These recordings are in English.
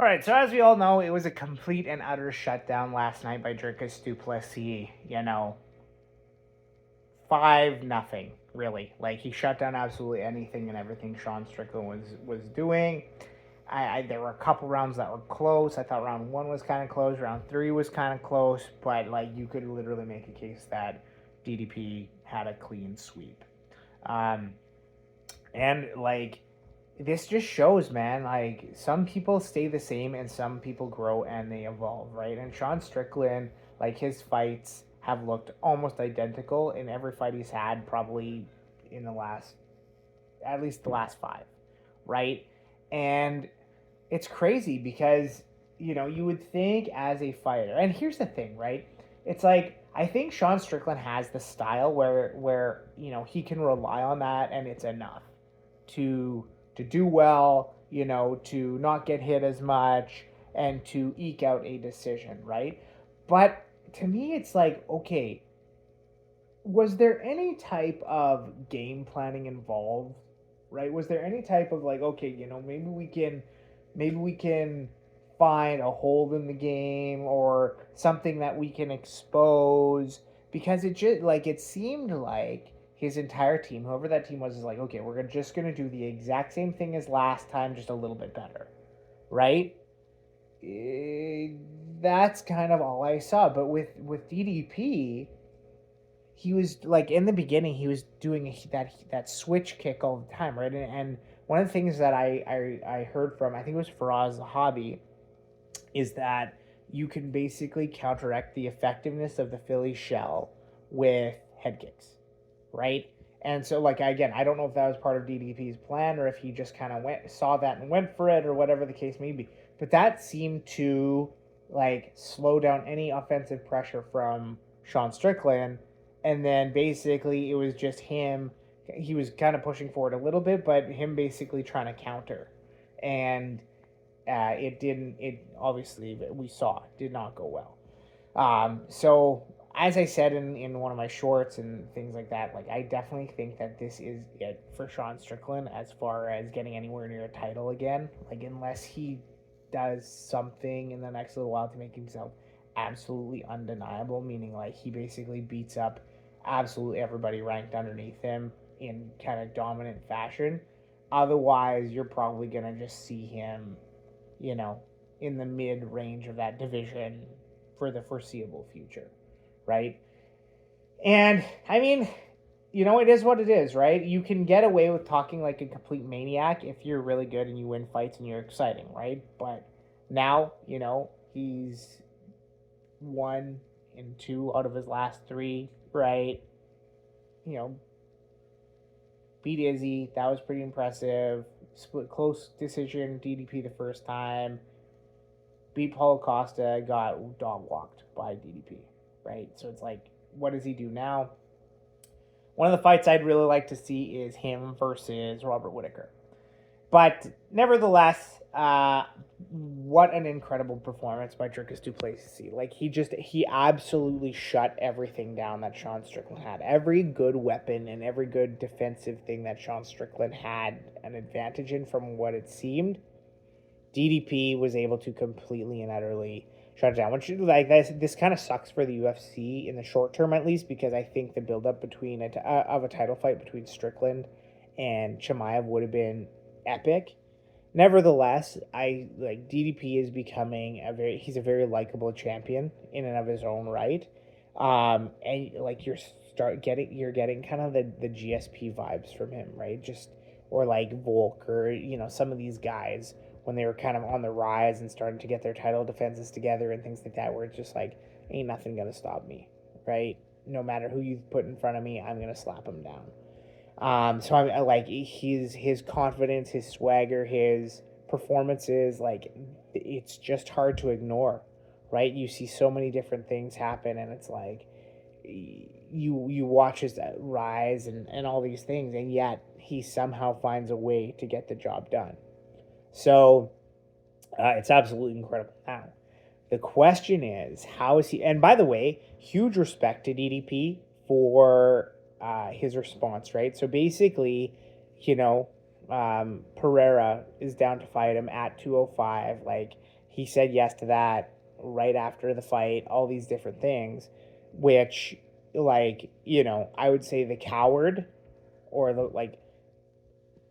All right, so as we all know, it was a complete and utter shutdown last night by Dricus Du Plessis. 5-0, really. Like he shut down absolutely anything and everything Sean Strickland was doing. There were a couple rounds that were close. I thought round one was kind of close. Round three was kind of close, but like you could literally make a case that DDP had a clean sweep. Um, and like this just shows, man, like some people stay the same and some people grow and they evolve, right? And Sean Strickland, like his fights have looked almost identical in every fight he's had, probably in the last, at least the last five, right? And it's crazy because, you would think as a fighter, and here's the thing, right? It's like, I think Sean Strickland has the style where he can rely on that and it's enough to do well, to not get hit as much and to eke out a decision, right? But to me, it's like, okay, was there any type of game planning involved, right? Was there any type of like, okay, maybe we can find a hole in the game or something that we can expose, because it seemed like his entire team, whoever that team was, is like, okay, we're just gonna do the exact same thing as last time, just a little bit better, right? That's kind of all I saw. But with DDP, he was like, in the beginning he was doing that switch kick all the time, right? And one of the things that I heard from, I think it was Faraz the Hobby, is that you can basically counteract the effectiveness of the Philly shell with head kicks, right? And so, like, again, I don't know if that was part of DDP's plan or if he just kind of saw that and went for it or whatever the case may be. But that seemed to like slow down any offensive pressure from Sean Strickland. And then basically it was just him. He was kind of pushing forward a little bit, but him basically trying to counter. And it didn't. It obviously, we saw, did not go well. So as I said in one of my shorts and things like that, like I definitely think that this is it for Sean Strickland as far as getting anywhere near a title again. Like unless he does something in the next little while to make himself absolutely undeniable, meaning like he basically beats up absolutely everybody ranked underneath him in kind of dominant fashion. Otherwise, you're probably gonna just see him, you know, in the mid range of that division for the foreseeable future, right? And I mean, it is what it is, right? You can get away with talking like a complete maniac if you're really good and you win fights and you're exciting, right? But now, he's won in 2 out of his last 3, right? You know, beat Izzy, that was pretty impressive. Split close decision, DDP the first time. Beat Paulo Costa, got dog walked by DDP, right? So it's like, what does he do now? One of the fights I'd really like to see is him versus Robert Whittaker. But nevertheless, what an incredible performance by Dricus Du Plessis. Like he absolutely shut everything down that Sean Strickland had. Every good weapon and every good defensive thing that Sean Strickland had an advantage in from what it seemed, DDP was able to completely and utterly shut it down. Which, like, this kind of sucks for the UFC in the short term, at least, because I think the buildup between of a title fight between Strickland and Chimaev would have been epic. Nevertheless, I like DDP is becoming he's a very likable champion in and of his own right. And like you're getting kind of the GSP vibes from him, right? Just, or like Volk, or some of these guys when they were kind of on the rise and starting to get their title defenses together and things like that, where it's just like, ain't nothing gonna stop me, right? No matter who you put in front of me, I'm gonna slap him down. So I like his confidence, his swagger, his performances. Like, it's just hard to ignore, right? You see so many different things happen, and it's like you watch his rise and all these things, and yet he somehow finds a way to get the job done. So it's absolutely incredible. Now, the question is, how is he? And by the way, huge respect to DDP for his response, right? So basically, Pereira is down to fight him at 205. Like, he said yes to that right after the fight, all these different things, which, like, you know, I would say the coward, or the, like,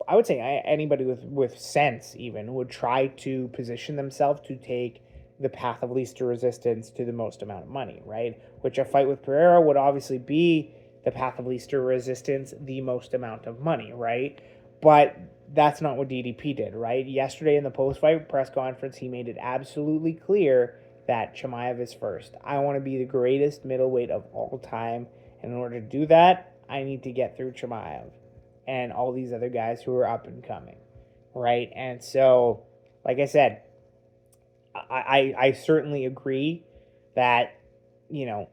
I would say anybody with sense even would try to position themselves to take the path of least resistance to the most amount of money, right? Which a fight with Pereira would obviously be the path of least resistance, the most amount of money, right? But that's not what DDP did, right? Yesterday in the post-fight press conference, he made it absolutely clear that Chimaev is first. I want to be the greatest middleweight of all time. And in order to do that, I need to get through Chimaev and all these other guys who are up and coming, right? And so, like I said, I certainly agree that, you know,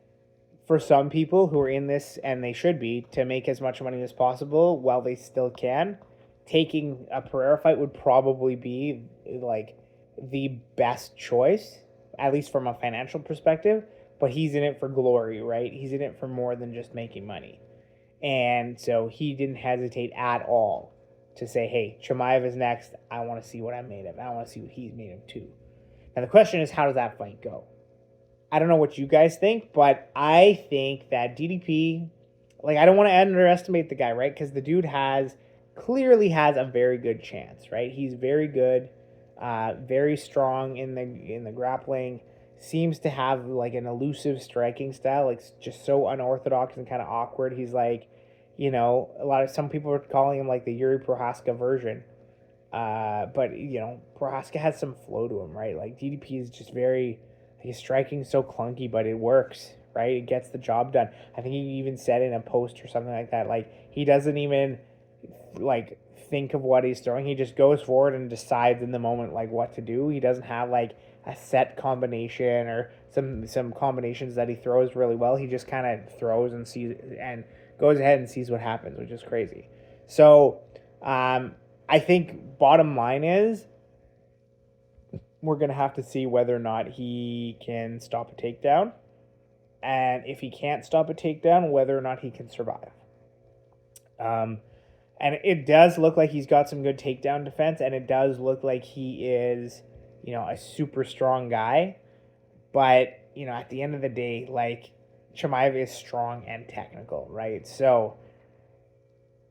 for some people who are in this, and they should be, to make as much money as possible while they still can, taking a Pereira fight would probably be, like, the best choice, at least from a financial perspective. But he's in it for glory, right? He's in it for more than just making money. And so he didn't hesitate at all to say, hey, Chimaev is next. I want to see what I'm made of. I want to see what he's made of too. Now, the question is, how does that fight go? I don't know what you guys think, but I think that DDP, like, I don't want to underestimate the guy, right? Because the dude clearly has a very good chance, right? He's very good, very strong in the grappling. Seems to have, like, an elusive striking style, like, just so unorthodox and kind of awkward. He's like, you know, some people are calling him like the Yuri Prohaska version. But, you know, Prohaska has some flow to him, right? Like, DDP is just his striking so clunky, but it works, right? It gets the job done. I think he even said in a post or something like that, like, he doesn't even, like, think of what he's throwing. He just goes forward and decides in the moment, like, what to do. He doesn't have, like, a set combination or some combinations that he throws really well. He just kind of throws and sees and goes ahead and sees what happens, which is crazy. So I think bottom line is we're going to have to see whether or not he can stop a takedown. And if he can't stop a takedown, whether or not he can survive. And it does look like he's got some good takedown defense, and it does look like he is, you know, a super strong guy. But, you know, at the end of the day, like, Chimaev is strong and technical, right? So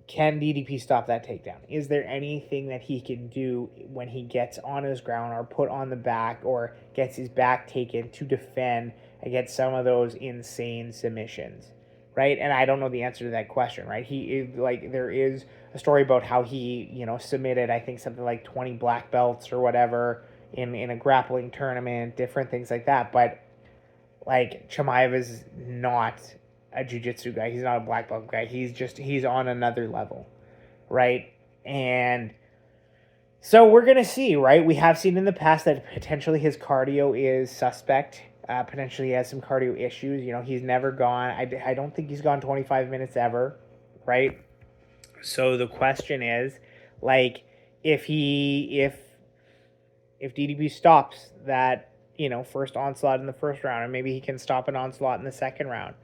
can DDP stop that takedown? Is there anything that he can do when he gets on his ground or put on the back or gets his back taken to defend against some of those insane submissions, right? And I don't know the answer to that question, right? He is, like, there is a story about how he, you know, submitted, I think, something like 20 black belts or whatever in a grappling tournament, different things like that. But, like, Chimaev is not a jiu-jitsu guy. He's not a black belt guy. He's on another level, right? And so we're going to see, right? We have seen in the past that potentially his cardio is suspect. Potentially he has some cardio issues. You know, he's never gone, I don't think he's gone 25 minutes ever, right? So the question is, like, if DDP stops that, you know, first onslaught in the first round, or maybe he can stop an onslaught in the second round,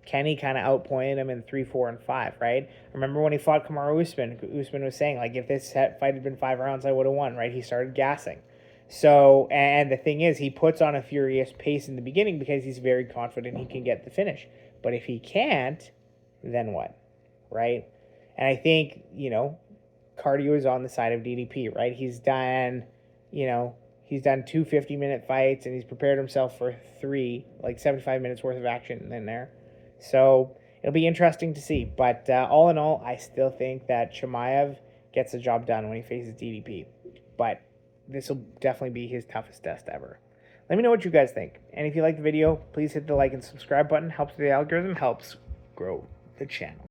can he kind of outpoint him in 3, 4, and 5, right? Remember when he fought Kamaru Usman? Usman was saying, like, if this fight had been 5 rounds, I would have won, right? He started gassing. So, and the thing is, he puts on a furious pace in the beginning because he's very confident he can get the finish. But if he can't, then what, right? And I think, you know, cardio is on the side of DDP, right? He's done 2 50-minute fights, and he's prepared himself for 3, like 75 minutes worth of action in there. So it'll be interesting to see. But all in all, I still think that Chimaev gets the job done when he faces DDP. But this will definitely be his toughest test ever. Let me know what you guys think. And if you like the video, please hit the like and subscribe button. Helps the algorithm, helps grow the channel.